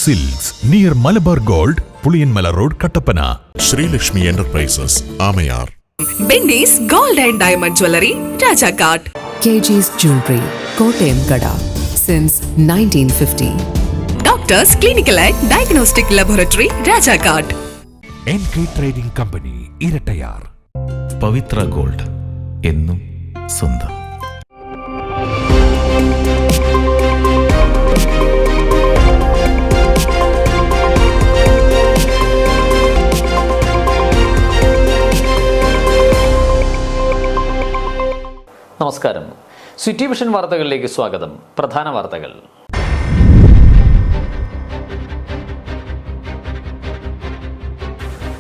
Silks near Malabar Gold, Puliyanmala Road, Kattapana. Shree Enterprises, Amayar. Bendy's Gold and Diamond Jewelry, Rajakat. KG's Jewelry, Kottayam Kada, since 1950. Doctors Clinical and Diagnostic Laboratory, Rajakat. NK Trading Company, Iratayar. Pavithra gold എന്നും സ്വന്തം. നമസ്കാരം. City vision വാർത്തകളിലേക്ക് സ്വാഗതം. പ്രധാന വാർത്തകൾ.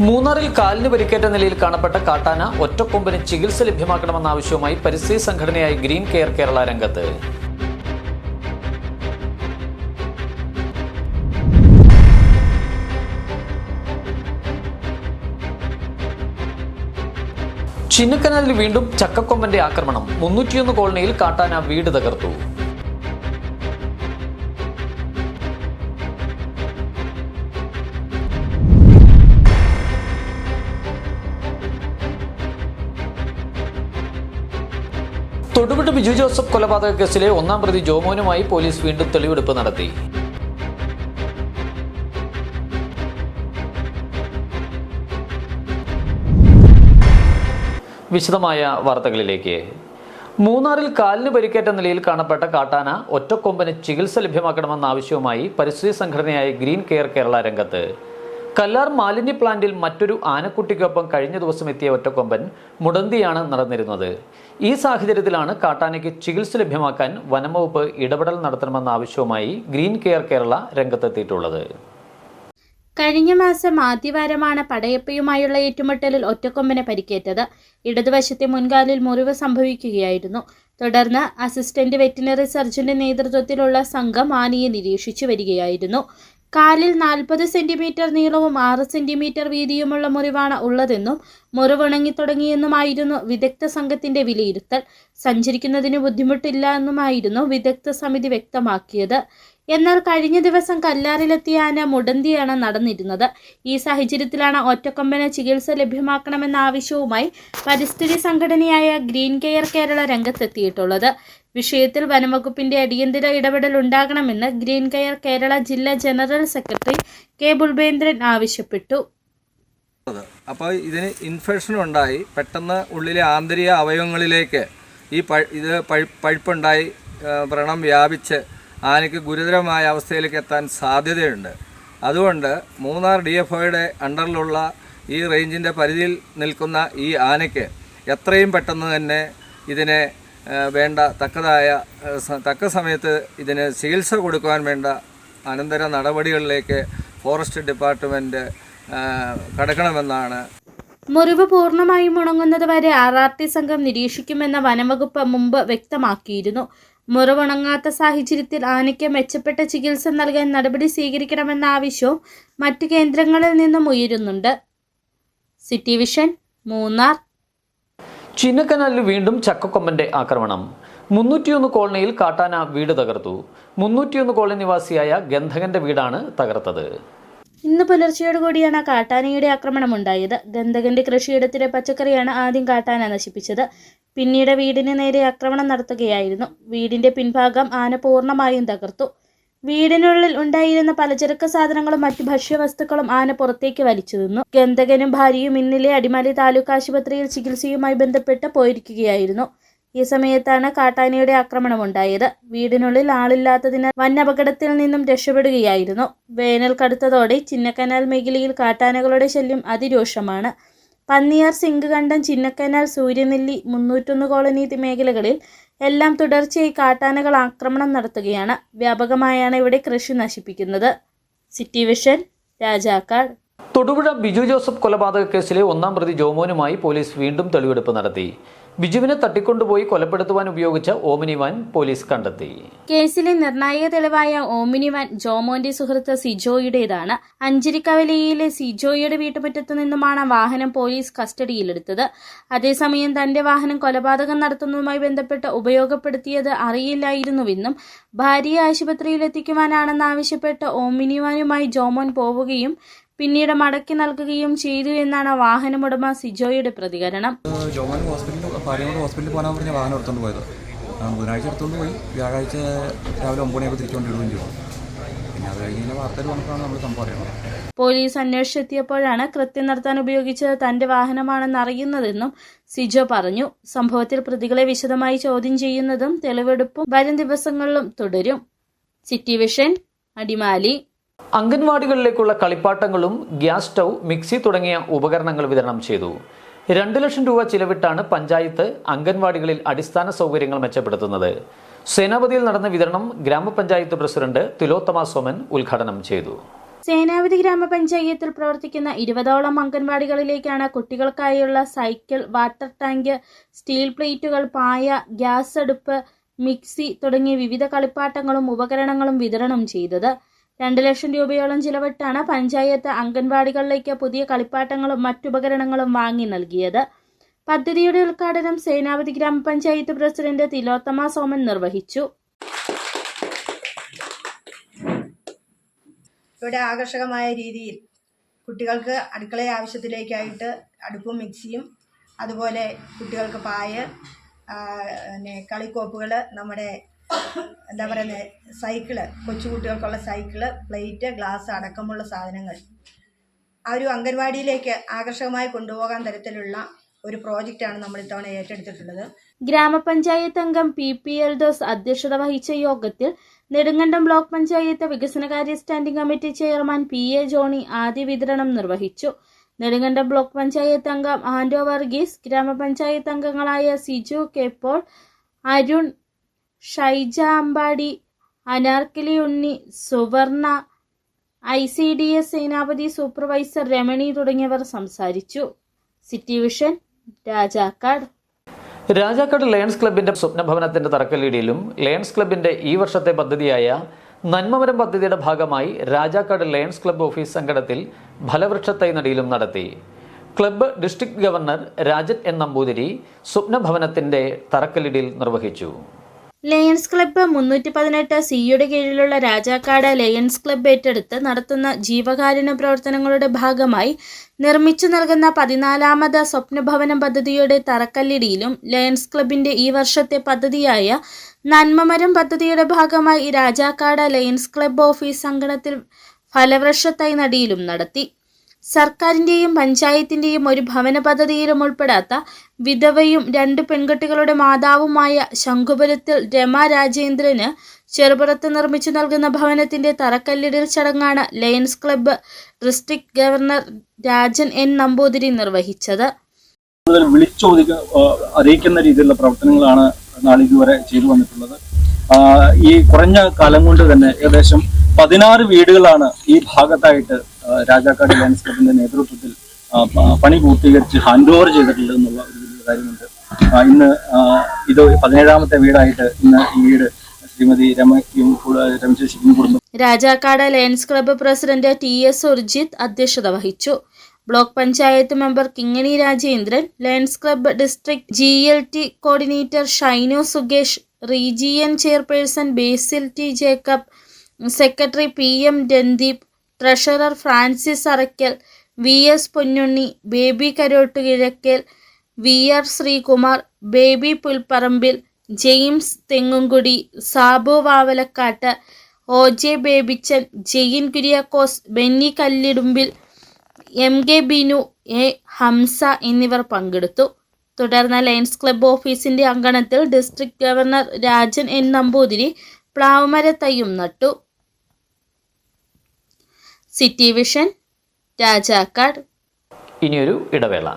മൂന്നാറിൽ കാലിന് പരിക്കേറ്റ നിലയിൽ കാണപ്പെട്ട കാട്ടാന ഒറ്റക്കൊമ്പന് ചികിത്സ ലഭ്യമാക്കണമെന്ന ആവശ്യവുമായി പരിസ്ഥിതി സംഘടനയായ ഗ്രീൻ കെയർ കേരള രംഗത്ത്. ചിന്നക്കനാലിൽ വീണ്ടും ചക്കക്കൊമ്പന്റെ ആക്രമണം. 301 കോളനിയിൽ കാട്ടാന വീട് തകർത്തു. തൊടുപുഴ ബിജു ജോസഫ് കൊലപാതക കേസിലെ ഒന്നാം പ്രതി ജോമോനുമായി പോലീസ് വീണ്ടും തെളിവെടുപ്പ് നടത്തി. വിശദമായ വാർത്തകളിലേക്ക്. മൂന്നാറിൽ കാലിന് പരിക്കേറ്റ നിലയിൽ കാണപ്പെട്ട കാട്ടാന ഒറ്റക്കൊമ്പന് ചികിത്സ ലഭ്യമാക്കണമെന്ന ആവശ്യവുമായി പരിസ്ഥിതി സംഘടനയായ ഗ്രീൻ കെയർ കേരള രംഗത്ത്. കല്ലാർ മാലിന്യ പ്ലാന്റിൽ മറ്റൊരു ആനക്കുട്ടിക്കൊപ്പം കഴിഞ്ഞ ദിവസം എത്തിയ ഒറ്റക്കൊമ്പൻ മുടന്തിയാണ് നടന്നിരുന്നത്. ഈ സാഹചര്യത്തിലാണ് കാട്ടാനയ്ക്ക് ചികിത്സ ലഭ്യമാക്കാൻ വനംവകുപ്പ് ഇടപെടൽ നടത്തണമെന്ന ആവശ്യവുമായി ഗ്രീൻ കെയർ കേരള രംഗത്തെത്തിയിട്ടുള്ളത്. കഴിഞ്ഞ മാസം ആദ്യവാരമാണ് പടയപ്പയുമായുള്ള ഏറ്റുമുട്ടലിൽ ഒറ്റക്കൊമ്പന് പരിക്കേറ്റത്. ഇടതുവശത്തെ മുൻകാലിൽ മുറിവ് സംഭവിക്കുകയായിരുന്നു. തുടർന്ന് അസിസ്റ്റന്റ് വെറ്റിനറി സർജന്റെ നേതൃത്വത്തിലുള്ള സംഘം ആനയെ നിരീക്ഷിച്ചു വരികയായിരുന്നു. കാലിൽ 40 സെന്റിമീറ്റർ നീളവും 6 സെന്റിമീറ്റർ വീതിയുമുള്ള മുറിവാണ് ഉള്ളതെന്നും മുറിവുണങ്ങി തുടങ്ങിയെന്നുമായിരുന്നു വിദഗ്ധ സംഘത്തിന്റെ വിലയിരുത്തൽ. സഞ്ചരിക്കുന്നതിന് ബുദ്ധിമുട്ടില്ല എന്നുമായിരുന്നു വിദഗ്ധ സമിതി വ്യക്തമാക്കിയത്. എന്നാൽ കഴിഞ്ഞ ദിവസം കല്ലാറിലെത്തിയ ആന മുടന്തിയാണ് നടന്നിരുന്നത്. ഈ സാഹചര്യത്തിലാണ് ഒറ്റക്കൊമ്പന് ചികിത്സ ലഭ്യമാക്കണമെന്ന ആവശ്യവുമായി പരിസ്ഥിതി സംഘടനയായ ഗ്രീൻ കെയർ കേരള രംഗത്തെത്തിയിട്ടുള്ളത്. വിഷയത്തിൽ വനംവകുപ്പിന്റെ അടിയന്തര ഇടപെടൽ ഉണ്ടാകണമെന്ന് ഗ്രീൻ കെയർ കേരള ജില്ലാ ജനറൽ സെക്രട്ടറി കെ ബുൾബേന്ദ്രൻ ആവശ്യപ്പെട്ടു. അപ്പോൾ ഇതിന് ഇൻഫെക്ഷൻ ഉണ്ടായി പെട്ടെന്ന് ഉള്ളിലെ ആന്തരിക അവയവങ്ങളിലേക്ക് ഇത് പഴുപ്പുണ്ടായി വ്രണം വ്യാപിച്ച് ആനയ്ക്ക് ഗുരുതരമായ അവസ്ഥയിലേക്ക് എത്താൻ സാധ്യതയുണ്ട്. അതുകൊണ്ട് മൂന്നാർ DFOയുടെ അണ്ടറിലുള്ള ഈ റേഞ്ചിൻ്റെ പരിധിയിൽ നിൽക്കുന്ന ഈ ആനയ്ക്ക് എത്രയും പെട്ടെന്ന് തന്നെ ഇതിനെ വേണ്ട തക്ക സമയത്ത് ഇതിന് ചികിത്സ കൊടുക്കുവാൻ വേണ്ട അനന്തര നടപടികളിലേക്ക് ഫോറസ്റ്റ് ഡിപ്പാർട്ട്മെൻറ്റ് കടക്കണമെന്നാണ്. മുറിവ് പൂർണ്ണമായും ഉണങ്ങുന്നത് വരെ RRT സംഘം നിരീക്ഷിക്കുമെന്ന് വനംവകുപ്പ് മുമ്പ് വ്യക്തമാക്കിയിരുന്നു. മുറിവുണങ്ങാത്ത സാഹചര്യത്തിൽ ആനയ്ക്ക് മെച്ചപ്പെട്ട ചികിത്സ നൽകാൻ നടപടി സ്വീകരിക്കണമെന്ന ആവശ്യവും മറ്റു കേന്ദ്രങ്ങളിൽ നിന്നും ഉയരുന്നുണ്ട്. City vision, Munnar. ചിന്നക്കനാലിൽ വീണ്ടും ചക്കക്കൊമ്പന്റെ ആക്രമണം. 301 കോളനിയിൽ കാട്ടാന വീട് തകർത്തു. 301 കോളനി നിവാസിയായ ഗന്ധകന്റെ വീടാണ് തകർത്തത്. ഇന്ന് പുലർച്ചയോടുകൂടിയാണ് കാട്ടാനയുടെ ആക്രമണം ഉണ്ടായത്. ഗന്ധകന്റെ കൃഷിയിടത്തിലെ പച്ചക്കറിയാണ് ആദ്യം കാട്ടാന നശിപ്പിച്ചത്. പിന്നീട് വീടിന് നേരെ ആക്രമണം നടത്തുകയായിരുന്നു. വീടിന്റെ പിൻഭാഗം ആന പൂർണ്ണമായും തകർത്തു. വീടിനുള്ളിൽ ഉണ്ടായിരുന്ന പലചരക്ക് സാധനങ്ങളും മറ്റു ഭക്ഷ്യവസ്തുക്കളും ആന പുറത്തേക്ക് വലിച്ചു നിന്നു. ഗന്ധകനും ഭാര്യയും ഇന്നലെ അടിമാലി താലൂക്ക് ആശുപത്രിയിൽ ചികിത്സയുമായി ബന്ധപ്പെട്ട് പോയിരിക്കുകയായിരുന്നു. ഈ സമയത്താണ് കാട്ടാനയുടെ ആക്രമണം ഉണ്ടായത്. വീടിനുള്ളിൽ ആളില്ലാത്തതിനാൽ വൻ അപകടത്തിൽ നിന്നും രക്ഷപ്പെടുകയായിരുന്നു. വേനൽ കടുത്തതോടെ ചിന്നക്കനാൽ മേഖലയിൽ കാട്ടാനകളുടെ ശല്യം അതിരൂക്ഷമാണ്. പന്നിയാർ, സിംഗുകണ്ടം, ചിന്നക്കനാൽ, സൂര്യനെല്ലി, 301 കോളനി മേഖലകളിൽ എല്ലാം തുടർച്ചയായി കാട്ടാനകൾ ആക്രമണം നടത്തുകയാണ്. വ്യാപകമായാണ് ഇവിടെ കൃഷി നശിപ്പിക്കുന്നത്. City vision, Rajakkad. Thodupuzha Biju Joseph കൊലപാതക കേസിലെ ഒന്നാം പ്രതി ജോമോനുമായി പോലീസ് വീണ്ടും തെളിവെടുപ്പ് നടത്തി. ബിജുവിനെ തട്ടിക്കൊണ്ടുപോയി കൊലപ്പെടുത്തുവാൻ ഉപയോഗിച്ച ഓമിനി വാൻ പോലീസ് കണ്ടെത്തി. കേസിലെ നിർണായക തെളിവായ ഓമിനി വാൻ ജോമോന്റെ സുഹൃത്ത് സിജോയുടേതാണ്. അഞ്ചരിക്കവലയിലെ സിജോയുടെ വീട്ടുമുറ്റത്തു നിന്നുമാണ് വാഹനം പോലീസ് കസ്റ്റഡിയിലെടുത്തത്. അതേസമയം തന്റെ വാഹനം കൊലപാതകം നടത്തുന്നതുമായി ബന്ധപ്പെട്ട് ഉപയോഗപ്പെടുത്തിയത് അറിയില്ലായിരുന്നുവെന്നും ഭാര്യയെ ആശുപത്രിയിലെത്തിക്കുവാനാണെന്നാവശ്യപ്പെട്ട് ഓമിനി വാനുമായി ജോമോൻ പോവുകയും പിന്നീട് മടക്കി നൽകുകയും ചെയ്തു എന്നാണ് വാഹനമുടമ സിജോയുടെ പ്രതികരണം. ജോമോൻ ഭാര്യയോട് ഹോസ്പിറ്റലിൽ പോകാൻ പറഞ്ഞ വാഹനം എടുത്തുകൊണ്ട് പോയത്. ബുധനാഴ്ച എടുത്തുകൊണ്ട് പോയി, വ്യാഴാഴ്ച രാവിലെ 9 മണിയാകുമ്പോൾ തിരിച്ചുകൊണ്ടിടുകയും ചെയ്തു. പിന്നെ അത് കഴിഞ്ഞ് വാർത്തയിൽ വന്നപ്പോഴാണ് നമ്മൾ സംഭവം അറിയുന്നത്. പോലീസ് അന്വേഷിച്ചെത്തിയപ്പോഴാണ് കൃത്യം നടത്താൻ ഉപയോഗിച്ചത് തന്റെ വാഹനമാണെന്ന് അറിയുന്നതെന്നും സിജോ പറഞ്ഞു. സംഭവത്തിൽ പ്രതികളെ വിശദമായി ചോദ്യം ചെയ്യുന്നതും തെളിവെടുപ്പും വരും ദിവസങ്ങളിലും തുടരും. City vision, Adimali. അംഗൻവാടികളിലേക്കുള്ള കളിപ്പാട്ടങ്ങളും ഗ്യാസ് സ്റ്റൗ, മിക്സി തുടങ്ങിയ ഉപകരണങ്ങൾ വിതരണം ചെയ്തു. 2 ലക്ഷം രൂപ ചിലവിട്ടാണ് പഞ്ചായത്ത് അംഗൻവാടികളിൽ അടിസ്ഥാന സൗകര്യങ്ങൾ മെച്ചപ്പെടുത്തുന്നത്. സേനാപതിയിൽ നടന്ന വിതരണം ഗ്രാമപഞ്ചായത്ത് പ്രസിഡന്റ് തിലോത്തമ സോമൻ ഉദ്ഘാടനം ചെയ്തു. സേനാപതി ഗ്രാമപഞ്ചായത്തിൽ പ്രവർത്തിക്കുന്ന 20ഓളം അംഗൻവാടികളിലേക്കാണ് കുട്ടികൾക്കായുള്ള സൈക്കിൾ, വാട്ടർ ടാങ്ക്, സ്റ്റീൽ പ്ലേറ്റുകൾ, പായ, ഗ്യാസ് അടുപ്പ്, മിക്സി തുടങ്ങിയ വിവിധ കളിപ്പാട്ടങ്ങളും ഉപകരണങ്ങളും വിതരണം ചെയ്തത്. 2 ലക്ഷം രൂപയോളം ചിലവിട്ടാണ് പഞ്ചായത്ത് അംഗൻവാടികളിലേക്ക് പുതിയ കളിപ്പാട്ടങ്ങളും മറ്റുപകരണങ്ങളും വാങ്ങി നൽകിയത്. പദ്ധതിയുടെ ഉദ്ഘാടനം സേനാപതി ഗ്രാമപഞ്ചായത്ത് പ്രസിഡന്റ് തിലോത്തമ സോമൻ നിർവഹിച്ചു. ഇവിടെ ആകർഷകമായ രീതിയിൽ കുട്ടികൾക്ക് അടുക്കള ആവശ്യത്തിലേക്കായിട്ട് അടുപ്പും മിക്സിയും, അതുപോലെ കുട്ടികൾക്ക് പായ, കളിക്കോപ്പുകൾ, നമ്മുടെ എന്താ പറയുന്നത് സൈക്കിള്, കൊച്ചുകുട്ടികൾക്കുള്ള സൈക്കിള്, പ്ലേറ്റ്, ഗ്ലാസ് അടക്കമുള്ള സാധനങ്ങൾ ആ ഒരു അംഗൻവാടിയിലേക്ക് ആകർഷകമായി കൊണ്ടുപോകാൻ തരത്തിലുള്ള ഒരു പ്രോജക്റ്റാണ് നമ്മൾ ഇത്തവണ ഏറ്റെടുത്തിട്ടുള്ളത്. ഗ്രാമപഞ്ചായത്ത് അംഗം PP എൽദോസ് അധ്യക്ഷത വഹിച്ച യോഗത്തിൽ നെടുങ്കണ്ടം ബ്ലോക്ക് പഞ്ചായത്ത് വികസനകാര്യ standing committee chairman PA Johnny ആദ്യ വിതരണം നിർവഹിച്ചു. നെടുങ്കണ്ടം ബ്ലോക്ക് പഞ്ചായത്ത് അംഗം ആൻഡോ വർഗീസ്, ഗ്രാമപഞ്ചായത്ത് അംഗങ്ങളായ സിജു കെ പോൾ, അരുൺ, ഷൈജ അമ്പാടി, അനാർക്കലി ഉണ്ണി, സുവർണ, ICDS സേനാപതി സൂപ്പർവൈസർ രമണി തുടങ്ങിയവർ സംസാരിച്ചു. City vision, Rajakkad. Rajakkad lions ക്ലബിന്റെ സ്വപ്നഭവനത്തിന്റെ തറക്കല്ലിടിയിലും ലയൺസ് ക്ലബിന്റെ ഈ വർഷത്തെ പദ്ധതിയായ നന്മമരം പദ്ധതിയുടെ ഭാഗമായി രാജാക്കാട് ലയൺസ് ക്ലബ് ഓഫീസ് അങ്കണത്തിൽ ഫലവൃക്ഷത്തൈ നടീലും നടത്തി. Club district governor Rajan N Namboothiri സ്വപ്നഭവനത്തിന്റെ തറക്കല്ലിടിയിൽ നിർവഹിച്ചു. ലയൺസ് ക്ലബ്ബ് 318 സിയുടെ കീഴിലുള്ള രാജാക്കാട് ലയൺസ് ക്ലബ്ബ് ഏറ്റെടുത്ത് നടത്തുന്ന ജീവകാരുണ്യ പ്രവർത്തനങ്ങളുടെ ഭാഗമായി നിർമ്മിച്ചു നൽകുന്ന 14ാമത് സ്വപ്നഭവനം പദ്ധതിയുടെ തറക്കല്ലിടിയിലും ലയൺസ് ക്ലബിന്റെ ഈ വർഷത്തെ പദ്ധതിയായ നന്മമരം പദ്ധതിയുടെ ഭാഗമായി രാജാക്കാട് ലയൺസ് ക്ലബ്ബ് ഓഫീസ് അങ്കണത്തിൽ ഫലവൃക്ഷത്തൈ നടീലും നടത്തി. സർക്കാരിന്റെയും പഞ്ചായത്തിന്റെയും ഒരു ഭവന പദ്ധതിയിലും ഉൾപ്പെടാത്ത വിധവയും 2 പെൺകുട്ടികളുടെ മാതാവുമായ ശംഖുപുരത്തിൽ രമ രാജേന്ദ്രന് ചെറുപുറത്ത് നിർമ്മിച്ചു നൽകുന്ന ഭവനത്തിന്റെ തറക്കല്ലിടൽ ചടങ്ങാണ് lions club district governor Rajan N Namboothiri നിർവഹിച്ചത്. അറിയിക്കുന്ന രീതിയിലുള്ള പ്രവർത്തനങ്ങളാണ് നാളിതുവരെ ചെയ്തു വന്നിട്ടുള്ളത്. ഈ കുറഞ്ഞ കാലം കൊണ്ട് തന്നെ ഏകദേശം 16 വീടുകളാണ് ഈ ഭാഗത്തായിട്ട് രാജാക്കാട് ലയൺസ് ക്ലബിന്റെ നേതൃത്വത്തിൽ പണി പൂർത്തീകരിച്ച് ഹാൻഡ് ഓവർ ചെയ്തിട്ടുള്ളത് എന്നുള്ള ഒരു വലിയ കാര്യമുണ്ട്. ഇന്ന് ഇത് 17ാമത്തെ വീടായിട്ട് ഇന്ന് ഈ വീട് ശ്രീമതി രമശേഷിക്കും കുടുംബം. Rajakkad Lions club president TS Surjith അധ്യക്ഷത വഹിച്ചു. Block panchayat member Kingini Rajendran, Lions club district GLT coordinator Shinu Sukesh, region chairperson Basil T Jacob, secretary PM Randeep, treasurer Francis Arakkal, VS Ponnunni, Baby Karottukizhakkel, VR Sreekumar, Baby Pulparambil, James Thengumkudi, Sabu Vavalakkattu, OJ Babychan, Jain Kuriakose, Benny Kallidumbil, MK Binu, A Hamsa എന്നിവർ പങ്കെടുത്തു. തുടർന്ന് ലയൺസ് ക്ലബ്ബ് ഓഫീസിന്റെ അങ്കണത്തിൽ district governor Rajan N Namboothiri പ്ലാവുമരത്തൈയും നട്ടു. City vision, Rajakkad. ഇനിയൊരു ഇടവേള.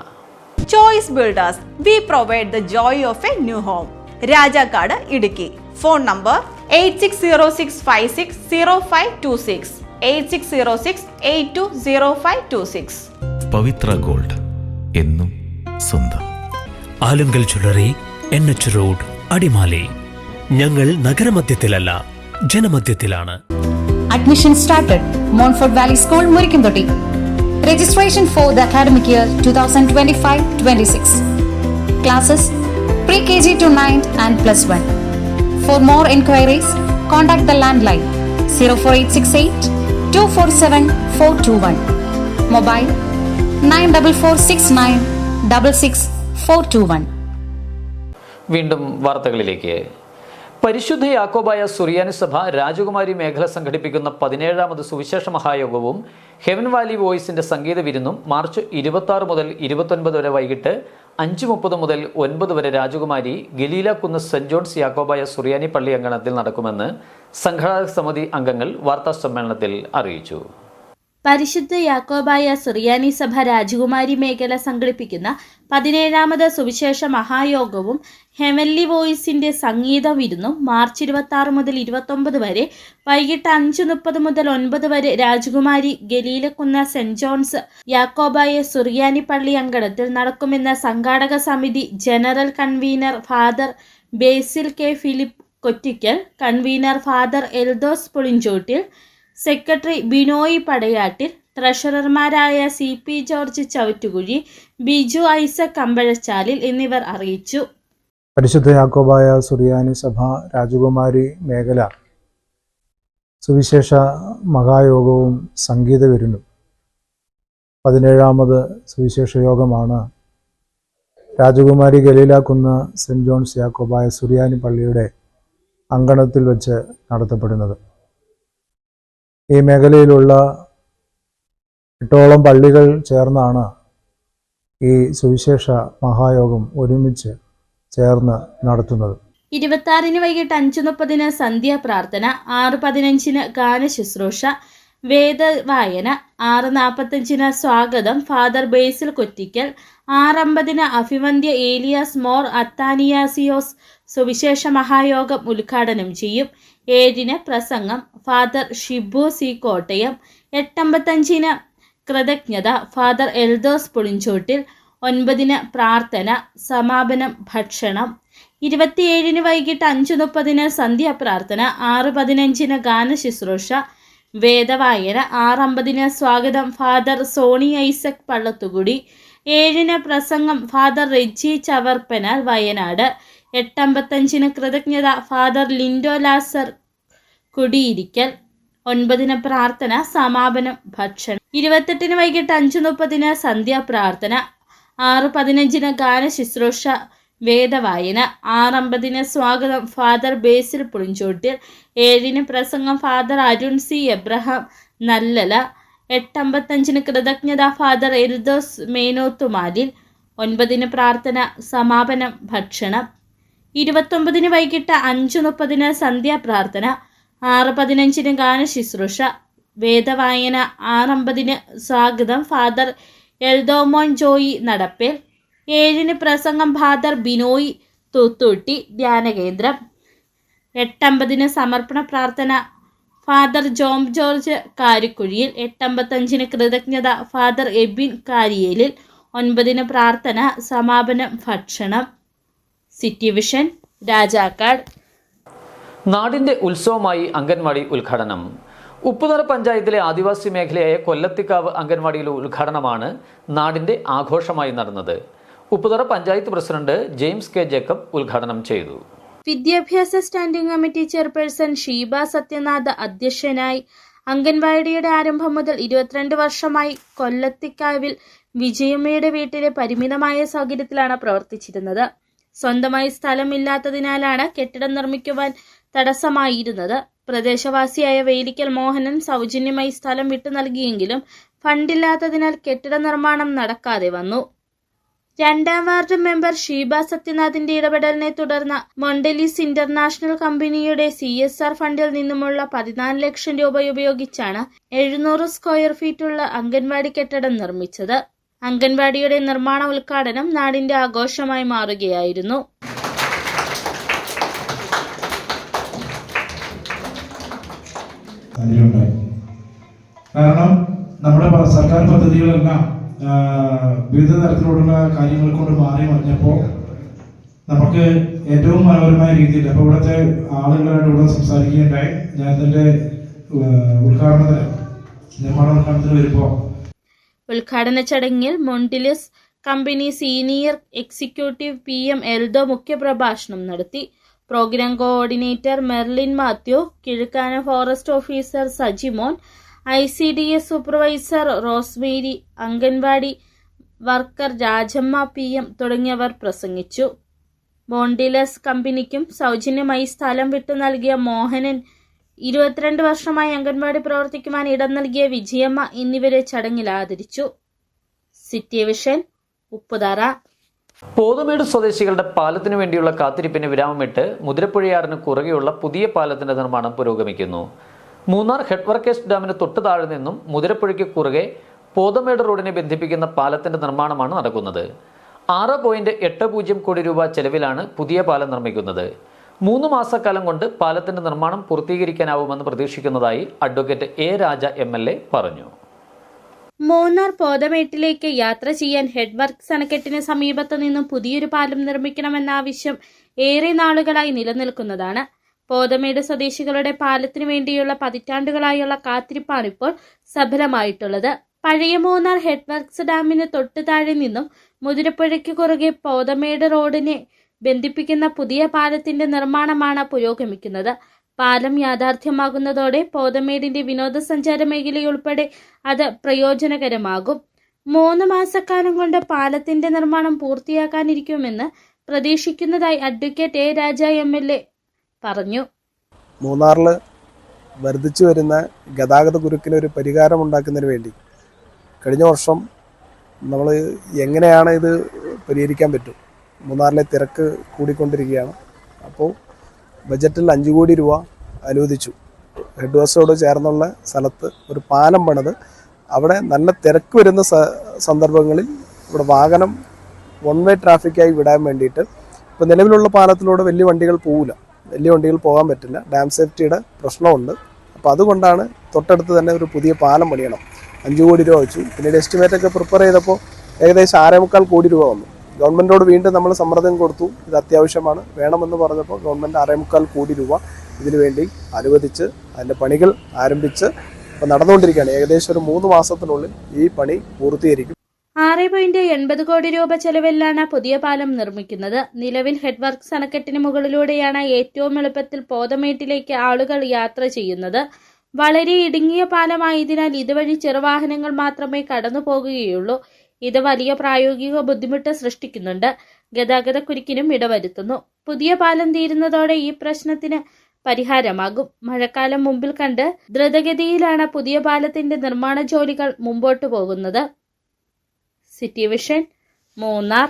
Choice builders, V provide the joy of A new home. Rajakkad, Idukki. Phone number 8606560526, 8606820526. Pavithra gold, എന്നും സ്വന്തം. Alunkal jewellery, NH road, Adimali. ഞങ്ങൾ നഗരമധ്യത്തിലല്ല, ജനമധ്യത്തിലാണ്. Admission started. Montfort Valley School, Murikindoti. Registration for the academic year 2025-26. Classes pre-KG to 9th and +1. For more inquiries, contact the landline 04868 247 421. Mobile 94469 66421. വീണ്ടും വാർത്തകളിലേക്ക്. പരിശുദ്ധ യാക്കോബായ സുറിയാനി സഭ രാജകുമാരി മേഖല സംഘടിപ്പിക്കുന്ന 17ാമത് സുവിശേഷ മഹായോഗവും ഹെവൻ വാലി വോയിസിന്റെ സംഗീത വിരുന്നും മാർച്ച് 26 മുതൽ 29 വരെ വൈകിട്ട് 5:30 മുതൽ 9 വരെ രാജകുമാരി ഗലീല കുന്ന് സെന്റ് ജോൺസ് യാക്കോബായ സുറിയാനി പള്ളി അങ്കണത്തിൽ നടക്കുമെന്ന് സംഘാടക സമിതി അംഗങ്ങൾ വാർത്താ സമ്മേളനത്തിൽ അറിയിച്ചു. പരിശുദ്ധ യാക്കോബായ സുറിയാനി സഭ രാജകുമാരി മേഖല സംഘടിപ്പിക്കുന്ന 17ാമത് സുവിശേഷ മഹായോഗവും ഹെവൻലി വോയിസിന്റെ സംഗീത വിരുന്നും മാർച്ച് 26 മുതൽ 29 വരെ വൈകിട്ട് 5:30 മുതൽ 9 വരെ രാജകുമാരി ഗലീലക്കുന്ന് സെന്റ് ജോൺസ് യാക്കോബായ സുറിയാനി പള്ളി അങ്കണത്തിൽ നടക്കുമെന്ന് സംഘാടക സമിതി general convener father Basil K Philip Kottickal, convener father Eldhose Pulinchottil, secretary Binoy Padayattil, ട്രഷറർമാരായ CP George Chavattukuzhi, Biju Isaac Ambazhachalil എന്നിവർ അറിയിച്ചു. പരിശുദ്ധ യാക്കോബായ സുറിയാനി സഭ രാജകുമാരി മേഖല സുവിശേഷ മഹായോഗവും സംഗീത വിരുന്നും 17ാമത് സുവിശേഷ യോഗമാണ് രാജകുമാരി ഗലീല കുന്ന് സെന്റ് ജോൺസ് യാക്കോബായ സുറിയാനി പള്ളിയുടെ അങ്കണത്തിൽ വെച്ച് നടത്തപ്പെടുന്നത്. ഈ മേഖലയിലുള്ള 8ഓളം പള്ളികൾ ചേർന്നാണ് ഈ സുവിശേഷ മഹായോഗം ഒരുമിച്ച് ചേർന്ന് നടത്തുന്നത്. 26 വൈകിട്ട് 5:30 സന്ധ്യാ പ്രാർത്ഥന, 6:15 ഗാന ശുശ്രൂഷ, വേദവായന, 6:45 സ്വാഗതം ഫാദർ ബേസിൽ കൊറ്റിക്കൽ, 6:50 അഭിവന്ദ്യ ഏലിയാസ് മോർ അത്താനിയാസിയോസ് സുവിശേഷ മഹായോഗം ഉദ്ഘാടനം ചെയ്യും. 7 പ്രസംഗം ഫാദർ ഷിബു സി കോട്ടയം, 8:55 കൃതജ്ഞത ഫാദർ എൽദോസ് പുളിഞ്ചോട്ടിൽ, 9 പ്രാർത്ഥന, സമാപനം ഭക്ഷണം. 27 വൈകിട്ട് 5:30 സന്ധ്യാപ്രാർത്ഥന, 6:15 ഗാന ശുശ്രൂഷ, വേദവായന, 6:50 സ്വാഗതം ഫാദർ സോണി ഐസക് പള്ളത്തുകുടി, 7 പ്രസംഗം ഫാദർ റെജി ചവർപ്പനാൽ വയനാട്, 8:55 കൃതജ്ഞത ഫാദർ ലിൻഡോ ലാസർ കുടിയിരിക്കൽ, 9 പ്രാർത്ഥന, സമാപനം ഭക്ഷണം. 28 വൈകിട്ട് 5:30 സന്ധ്യാപ്രാർത്ഥന, 6:15 ഗാന ശുശ്രൂഷ, വേദവായന, 6:50 സ്വാഗതം ഫാദർ ബേസിൽ പുളിഞ്ചോട്ടിൽ, 7 പ്രസംഗം ഫാദർ അരുൺ സി എബ്രഹാം നല്ലല, 8:55 കൃതജ്ഞത ഫാദർ എൽദോസ് മേനോത്തുമാലിൽ, 9 പ്രാർത്ഥന, സമാപനം ഭക്ഷണം. 29 വൈകിട്ട് 5:30 സന്ധ്യാപ്രാർത്ഥന, 6:15 ഗാന ശുശ്രൂഷ, വേദവായന, 6:50 സ്വാഗതം ഫാദർ എൽദോമോൻ ജോയി നടപ്പേൽ, 7 പ്രസംഗം ഫാദർ ബിനോയ് തൂത്തൂട്ടി ധ്യാനകേന്ദ്രം, 8:50 സമർപ്പണ പ്രാർത്ഥന ഫാദർ ജോം ജോർജ് കാരിക്കുഴിയിൽ, 8:55 കൃതജ്ഞത ഫാദർ എബിൻ കാരിയേലിൽ, 9 പ്രാർത്ഥന, സമാപനം ഭക്ഷണം. City vision, Rajakkad. നാടിന്റെ ഉത്സവമായി അംഗൻവാടി ഉദ്ഘാടനം. ഉപ്പുതറ പഞ്ചായത്തിലെ ആദിവാസി മേഖലയായ കൊല്ലത്തിക്കാവ് അംഗൻവാടിയിലെ ഉദ്ഘാടനമാണ് നാടിന്റെ ആഘോഷമായി നടന്നത്. Upputhara panchayat president James K Jacob ഉദ്ഘാടനം ചെയ്തു. വിദ്യാഭ്യാസ standing committee chairperson Sheeba Sathyanath അധ്യക്ഷനായി. അംഗൻവാടിയുടെ ആരംഭം മുതൽ 22 വർഷമായി കൊല്ലത്തിക്കാവിൽ വിജയമ്മയുടെ വീട്ടിലെ പരിമിതമായ സൗകര്യത്തിലാണ് പ്രവർത്തിച്ചിരുന്നത്. സ്വന്തമായി സ്ഥലമില്ലാത്തതിനാലാണ് കെട്ടിടം നിർമ്മിക്കുവാൻ തടസ്സമായിരുന്നത്. പ്രദേശവാസിയായ വേലിക്കൽ മോഹനൻ സൗജന്യമായി സ്ഥലം വിട്ടു നൽകിയെങ്കിലും ഫണ്ടില്ലാത്തതിനാൽ കെട്ടിട നിർമ്മാണം നടക്കാതെ വന്നു. 2ാം വാർഡ് മെമ്പർ ഷീബ സത്യനാഥിന്റെ ഇടപെടലിനെ തുടർന്ന് മൊണ്ടലിസ് ഇന്റർനാഷണൽ കമ്പനിയുടെ CSR ഫണ്ടിൽ നിന്നുമുള്ള 14 ലക്ഷം രൂപ ഉപയോഗിച്ചാണ് 700 സ്ക്വയർ ഫീറ്റുള്ള അംഗൻവാടി കെട്ടിടം നിർമ്മിച്ചത്. അംഗൻവാടിയുടെ നിർമ്മാണ ഉദ്ഘാടനം നാടിന്റെ ആഘോഷമായി മാറുകയായിരുന്നു. കാരണം നമ്മുടെ സർക്കാർ പദ്ധതികളെല്ലാം വിവിധ തരത്തിലുള്ള കാര്യങ്ങൾ കൊണ്ട് മാറി മറിഞ്ഞപ്പോൾ നമുക്ക് ഏറ്റവും മനോഹരമായ രീതിയിൽ അപ്പോൾ ഇവിടുത്തെ ആളുകളായിട്ട് ഇവിടെ സംസാരിക്കുകയുണ്ടായി. ഞാൻ ഇതിൻ്റെ നിർമ്മാണ ഉദ്ഘാടനത്തിന് വരുമ്പോൾ ഉദ്ഘാടന ചടങ്ങിൽ Mondelez company senior executive PM Eldho മുഖ്യപ്രഭാഷണം നടത്തി. Programme coordinator Merlin Mathew, Kizhakkana forest officer Sajimon, ICDS supervisor Rosemary, anganwadi worker Rajamma PM തുടങ്ങിയവർ പ്രസംഗിച്ചു. മോണ്ടിലസ് കമ്പനിക്കും സൗജന്യമായി സ്ഥലം വിട്ടു നൽകിയ മോഹനൻ, 22 വർഷമായി അംഗൻവാടി പ്രവർത്തിക്കുവാൻ ഇടം നൽകിയ വിജയമ്മ എന്നിവരെ ചടങ്ങിൽ ആദരിച്ചു. City vision, Upputhara. പോതുമേട് സ്വദേശികളുടെ പാലത്തിനു വേണ്ടിയുള്ള കാത്തിരിപ്പിന് വിരാമമിട്ട് മുതിരപ്പുഴയാറിന് കുറുകെയുള്ള പുതിയ പാലത്തിന്റെ നിർമ്മാണം പുരോഗമിക്കുന്നു. മൂന്നാർ ഹെഡ് വർക്കേഴ്സ് ഡാമിന് തൊട്ടു താഴെ നിന്നും മുതിരപ്പുഴയ്ക്ക് കുറുകെ പോതുമേട് റോഡിനെ ബന്ധിപ്പിക്കുന്ന പാലത്തിന്റെ നിർമ്മാണമാണ് നടക്കുന്നത്. 6.80 കോടി രൂപ ചെലവിലാണ് പുതിയ പാലം നിർമ്മിക്കുന്നത്. 3 മാസക്കാലം കൊണ്ട് പാലത്തിന്റെ നിർമ്മാണം പൂർത്തീകരിക്കാനാവുമെന്ന് പ്രതീക്ഷിക്കുന്നതായി അഡ്വക്കേറ്റ് A. രാജ MLA പറഞ്ഞു. മൂന്നാർ പോതമേട്ടിലേക്ക് യാത്ര ചെയ്യാൻ ഹെഡ് വർക്ക്സ് അണക്കെട്ടിന് സമീപത്തു നിന്നും പുതിയൊരു പാലം നിർമ്മിക്കണമെന്ന ആവശ്യം ഏറെ നാളുകളായി നിലനിൽക്കുന്നതാണ്. പോതമേട് സ്വദേശികളുടെ പാലത്തിനു വേണ്ടിയുള്ള പതിറ്റാണ്ടുകളായുള്ള കാത്തിരിപ്പാണിപ്പോൾ സഫലമായിട്ടുള്ളത്. പഴയ മൂന്നാർ ഹെഡ് വർക്ക്സ് ഡാമിന് തൊട്ടു താഴെ നിന്നും മുതിരപ്പുഴയ്ക്ക് കുറുകെ പോതമേട് റോഡിനെ ബന്ധിപ്പിക്കുന്ന പുതിയ പാലത്തിന്റെ നിർമ്മാണമാണ് പുരോഗമിക്കുന്നത്. പാലം യാഥാർത്ഥ്യമാകുന്നതോടെ പോതമേടിന്റെ വിനോദസഞ്ചാര മേഖലയുൾപ്പെടെ അത് പ്രയോജനകരമാകും. 3 മാസക്കാലം കൊണ്ട് പാലത്തിന്റെ നിർമ്മാണം പൂർത്തിയാക്കാനിരിക്കുമെന്ന് പ്രതീക്ഷിക്കുന്നതായി അഡ്വക്കേറ്റ് A. രാജ MLA പറഞ്ഞു. മൂന്നാറിൽ വർദ്ധിച്ചു വരുന്ന ഗതാഗത കുരുക്കിന് ഒരു പരിഹാരം ഉണ്ടാക്കുന്നതിന് വേണ്ടി കഴിഞ്ഞ വർഷം നമ്മൾ എങ്ങനെയാണ് ഇത് പരിഹരിക്കാൻ പറ്റും, മൂന്നാറിലെ തിരക്ക് കൂടിക്കൊണ്ടിരിക്കുകയാണ്. അപ്പോൾ ബജറ്റിൽ 5 കോടി രൂപ അനുവദിച്ചു. ഹെഡ് വർക്ക്സോട് ചേർന്നുള്ള സ്ഥലത്ത് ഒരു പാലം പണിത് അവിടെ നല്ല തിരക്ക് വരുന്ന സന്ദർഭങ്ങളിൽ ഇവിടെ വാഹനം വൺ വേ ട്രാഫിക്കായി വിടാൻ വേണ്ടിയിട്ട് ഇപ്പോൾ നിലവിലുള്ള പാലത്തിലൂടെ വലിയ വണ്ടികൾ പോകാൻ പറ്റില്ല. ഡാം സേഫ്റ്റിയുടെ പ്രശ്നമുണ്ട്. അപ്പോൾ അതുകൊണ്ടാണ് തൊട്ടടുത്ത് തന്നെ ഒരു പുതിയ പാലം പണിയണം. 5 കോടി രൂപ വെച്ചു. പിന്നീട് എസ്റ്റിമേറ്റൊക്കെ പ്രിപ്പയർ ചെയ്തപ്പോൾ ഏകദേശം 6.25 കോടി രൂപ വന്നു. ഗവൺമെൻറ്റോട് വീണ്ടും നമ്മൾ സമ്മർദ്ദം കൊടുത്തു, ഇത് അത്യാവശ്യമാണ് വേണമെന്ന് പറഞ്ഞപ്പോൾ ഗവൺമെൻറ് 6.25 കോടി രൂപ ഇതിനു വേണ്ടി അനുവദിച്ച് അതിൻ്റെ പണികൾ ആരംഭിച്ച് ഇപ്പോൾ നടന്നുകൊണ്ടിരിക്കുകയാണ്. ഏകദേശം ഒരു 3 മാസത്തിനുള്ളിൽ ഈ പണി പൂർത്തീകരിക്കും. 6.80 കോടി രൂപ ചെലവിലാണ് പുതിയ പാലം നിർമ്മിക്കുന്നത്. നിലവിൽ ഹെഡ് വർക്ക്സ് അണക്കെട്ടിന് മുകളിലൂടെയാണ് ഏറ്റവും എളുപ്പത്തിൽ പോതമേട്ടിലേക്ക് ആളുകൾ യാത്ര ചെയ്യുന്നത്. വളരെ ഇടുങ്ങിയ പാലമായതിനാൽ ഇതുവഴി ചെറുവാഹനങ്ങൾ മാത്രമേ കടന്നു പോകുകയുള്ളൂ. ഇത് വലിയ പ്രായോഗിക ബുദ്ധിമുട്ട് സൃഷ്ടിക്കുന്നുണ്ട്. ഗതാഗതക്കുരുക്കിനും ഇടവരുത്തുന്നു. പുതിയ പാലം തീരുന്നതോടെ ഈ പ്രശ്നത്തിന് പരിഹാരമാകും. മഴക്കാലം മുമ്പിൽ കണ്ട് ദ്രുതഗതിയിലാണ് പുതിയ പാലത്തിന്റെ നിർമ്മാണ ജോലികൾ മുമ്പോട്ടു പോകുന്നത്. City vision, Munnar.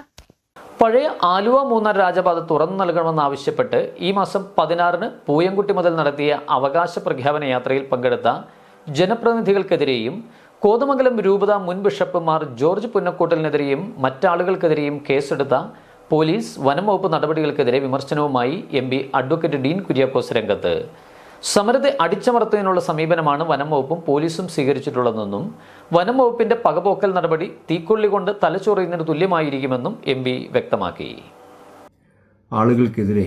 പഴയ ആലുവ മൂന്നാർ രാജപാത തുറന്നു നൽകണമെന്നാവശ്യപ്പെട്ട് ഈ മാസം 16-ന് പൂയംകുട്ടി മുതൽ നടത്തിയ അവകാശ പ്രഖ്യാപന യാത്രയിൽ പങ്കെടുത്ത ജനപ്രതിനിധികൾക്കെതിരെയും കോതമംഗലം രൂപത മുൻ ബിഷപ്പ് മാർ ജോർജ് പുന്നക്കൂട്ടലിനെതിരെയും മറ്റാളുകൾക്കെതിരെയും കേസെടുത്ത പോലീസ് വനം വകുപ്പ് നടപടികൾക്കെതിരെ വിമർശനവുമായി MP അഡ്വക്കേറ്റ് ഡീൻ കുര്യാക്കോസ് രംഗത്ത്. സമരത്തെ അടിച്ചമർത്തുന്നതിനുള്ള സമീപനമാണ് വനം വകുപ്പും പോലീസും സ്വീകരിച്ചിട്ടുള്ളതെന്നും വനം വകുപ്പിന്റെ പകപോക്കൽ നടപടി തീക്കൊള്ളി കൊണ്ട് തലച്ചോറിയുന്നതിന് തുല്യമായിരിക്കുമെന്നും MP വ്യക്തമാക്കി. ആളുകൾക്കെതിരെ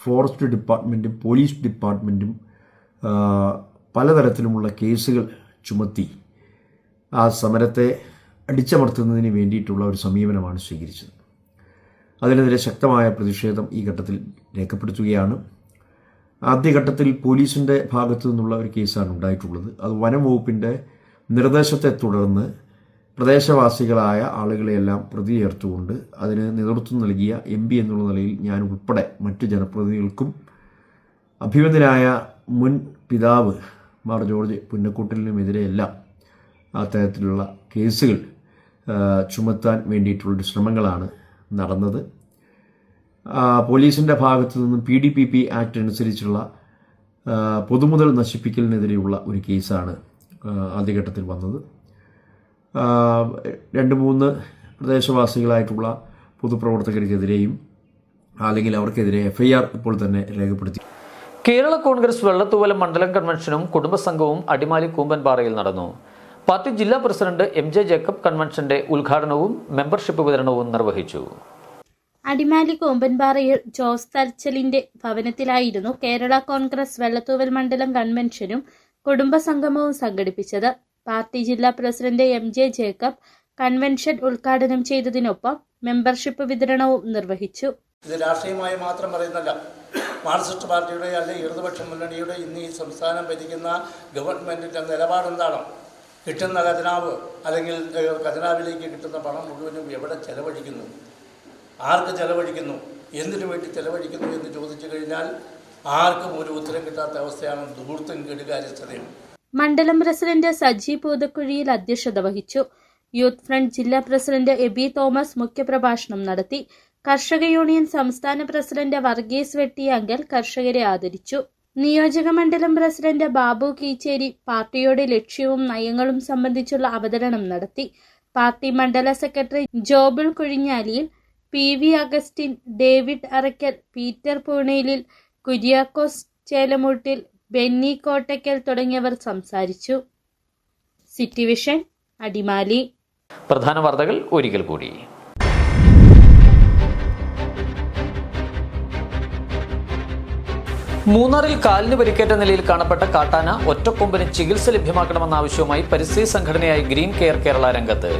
ഫോറസ്റ്റ് ഡിപ്പാർട്ട്മെൻറ്റും പോലീസ് ഡിപ്പാർട്ട്മെൻറ്റും പലതരത്തിലുമുള്ള കേസുകൾ ചുമത്തി ആ സമരത്തെ അടിച്ചമർത്തുന്നതിന് വേണ്ടിയിട്ടുള്ള ഒരു സമീപനമാണ് സ്വീകരിച്ചത്. അതിനെതിരെ ശക്തമായ പ്രതിഷേധം ഈ ഘട്ടത്തിൽ രേഖപ്പെടുത്തുകയാണ്. ആദ്യഘട്ടത്തിൽ പോലീസിൻ്റെ ഭാഗത്തു നിന്നുള്ള ഒരു കേസാണ് ഉണ്ടായിട്ടുള്ളത്. അത് വനം വകുപ്പിൻ്റെ നിർദ്ദേശത്തെ തുടർന്ന് പ്രദേശവാസികളായ ആളുകളെയെല്ലാം പ്രതി ചേർത്തുകൊണ്ട് അതിന് നേതൃത്വം നൽകിയ MP എന്നുള്ള നിലയിൽ ഞാൻ ഉൾപ്പെടെ മറ്റ് ജനപ്രതിനിധികൾക്കും അഭിമന്യനായ മുൻ പിതാവ് മാർ ജോർജ് പുന്നക്കൂട്ടലിനുമെതിരെയെല്ലാം അത്തരത്തിലുള്ള കേസുകൾ ചുമത്താൻ വേണ്ടിയിട്ടുള്ളൊരു ശ്രമങ്ങളാണ് നടന്നത്. പോലീസിൻ്റെ ഭാഗത്തു നിന്നും PDPP ആക്ട് അനുസരിച്ചുള്ള പൊതുമുതൽ നശിപ്പിക്കലിനെതിരെയുള്ള ഒരു കേസാണ് ആദ്യഘട്ടത്തിൽ വന്നത്. 2-3 പ്രദേശവാസികളായിട്ടുള്ള പൊതുപ്രവർത്തകർക്കെതിരെയും അല്ലെങ്കിൽ അവർക്കെതിരെ FIR ഇപ്പോൾ തന്നെ രേഖപ്പെടുത്തി. കേരള കോൺഗ്രസ് വെള്ളത്തൂവലം മണ്ഡലം കൺവെൻഷനും കുടുംബസംഘവും അടിമാലി കൂമ്പൻപാറയിൽ നടന്നു. പാർട്ടി ജില്ലാ പ്രസിഡന്റ് MJ ജേക്കബ് കൺവെൻഷന്റെ ഉദ്ഘാടനവും മെമ്പർഷിപ്പ് വിതരണവും നിർവഹിച്ചു. അടിമാലി കൂമ്പൻപാറയിൽ ജോസ് തലച്ചലിന്റെ ഭവനത്തിലായിരുന്നു കേരള കോൺഗ്രസ് വെള്ളത്തൂവൽ മണ്ഡലം കൺവെൻഷനും കുടുംബസംഗമവും സംഘടിപ്പിച്ചത്. പാർട്ടി ജില്ലാ പ്രസിഡന്റ് MJ ജേക്കബ് കൺവെൻഷൻ ഉദ്ഘാടനം ചെയ്തതിനൊപ്പം മെമ്പർഷിപ്പ് വിതരണവും നിർവഹിച്ചു. ഇത് രാഷ്ട്രീയമായി മാത്രം പറയുന്നല്ല, മാർക്സിസ്റ്റ് പാർട്ടിയുടെ അല്ലെങ്കിൽ ഇടതുപക്ഷ മുന്നണിയുടെ ഇന്ന് ഈ സംസ്ഥാനം ഭരിക്കുന്ന ഗവൺമെൻറ്റിൻ്റെ നിലപാടെന്താണ്? കിട്ടുന്ന ഖജനാവ് അല്ലെങ്കിൽ ഖജനാവിലേക്ക് കിട്ടുന്ന പണം മുഴുവനും എവിടെ ചെലവഴിക്കുന്നു, ആർക്ക് ചെലവഴിക്കുന്നു, എന്തിനു വേണ്ടി ചെലവഴിക്കുന്നു എന്ന് ചോദിച്ചു കഴിഞ്ഞാൽ ആർക്കും ഒരു ഉത്തരം കിട്ടാത്ത അവസ്ഥയാണ്. ധൂർത്തും കെടുകാര്യസ്ഥതയും. മണ്ഡലം പ്രസിഡന്റ് സജി പൂതക്കുഴിയിൽ അധ്യക്ഷത വഹിച്ചു. യൂത്ത് ഫ്രണ്ട് ജില്ലാ പ്രസിഡന്റ് എബി തോമസ് മുഖ്യപ്രഭാഷണം നടത്തി. കർഷക യൂണിയൻ സംസ്ഥാന പ്രസിഡന്റ് വർഗീസ് വെട്ടിയാങ്കൽ കർഷകരെ ആദരിച്ചു. നിയോജക മണ്ഡലം പ്രസിഡന്റ് ബാബു കീച്ചേരി പാർട്ടിയുടെ ലക്ഷ്യവും നയങ്ങളും സംബന്ധിച്ചുള്ള അവതരണം നടത്തി. പാർട്ടി മണ്ഡല secretary Jobil Kuzhinjaliyil, PV Augustine, David Arackal, Peter Poonelil, Kuriakose Chelamoottil, Benny Kottakkal തുടങ്ങിയവർ സംസാരിച്ചു. City vision, Adimali. പ്രധാന വാർത്തകൾ ഒരിക്കൽ കൂടി. മൂന്നാറിൽ കാലിന് പരിക്കേറ്റ നിലയിൽ കാണപ്പെട്ട കാട്ടാന ഒറ്റക്കൊമ്പിന് ചികിത്സ ലഭ്യമാക്കണമെന്ന ആവശ്യവുമായി പരിസ്ഥിതി സംഘടനയായ ഗ്രീൻ കെയർ കേരള രംഗത്ത്.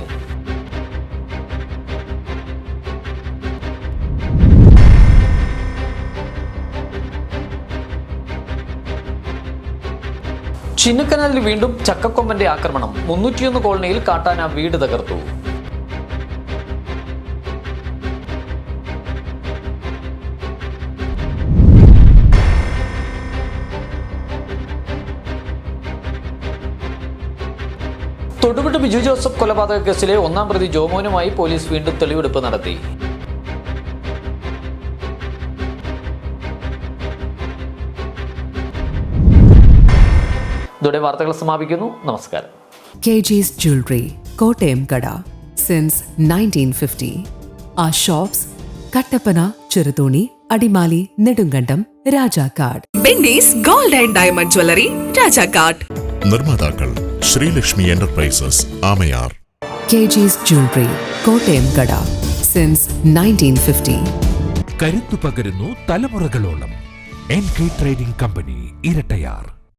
ചിന്നക്കനാലിൽ വീണ്ടും ചക്കക്കൊമ്പന്റെ ആക്രമണം. 301 കോളനിയിൽ കാട്ടാന വീട് തകർത്തു. തൊടുപുഴ ബിജു ജോസഫ് കൊലപാതക കേസിലെ 1-ാം പ്രതി ജോമോനുമായി പോലീസ് വീണ്ടും തെളിവെടുപ്പ് നടത്തി. ഇതോടെ വാർത്തകൾ സമാപിക്കുന്നു. നമസ്കാരം. KG's Jewelry, കോട്ടയം കട. Since 1950. Our shops, Kattappana, Cheruthoni, Adimali, Nedumkandam, Rajakkad. Benny's gold and diamond jewellery, Rajakkad. നിർമ്മാതാക്കൾ Sreelakshmi enterprises, Amayar. KG's Jewelry, Kottayam കട. Since 1950. കരുത്തു പകരുന്നു തലമുറകളോളം. NK trading company, Irattayar.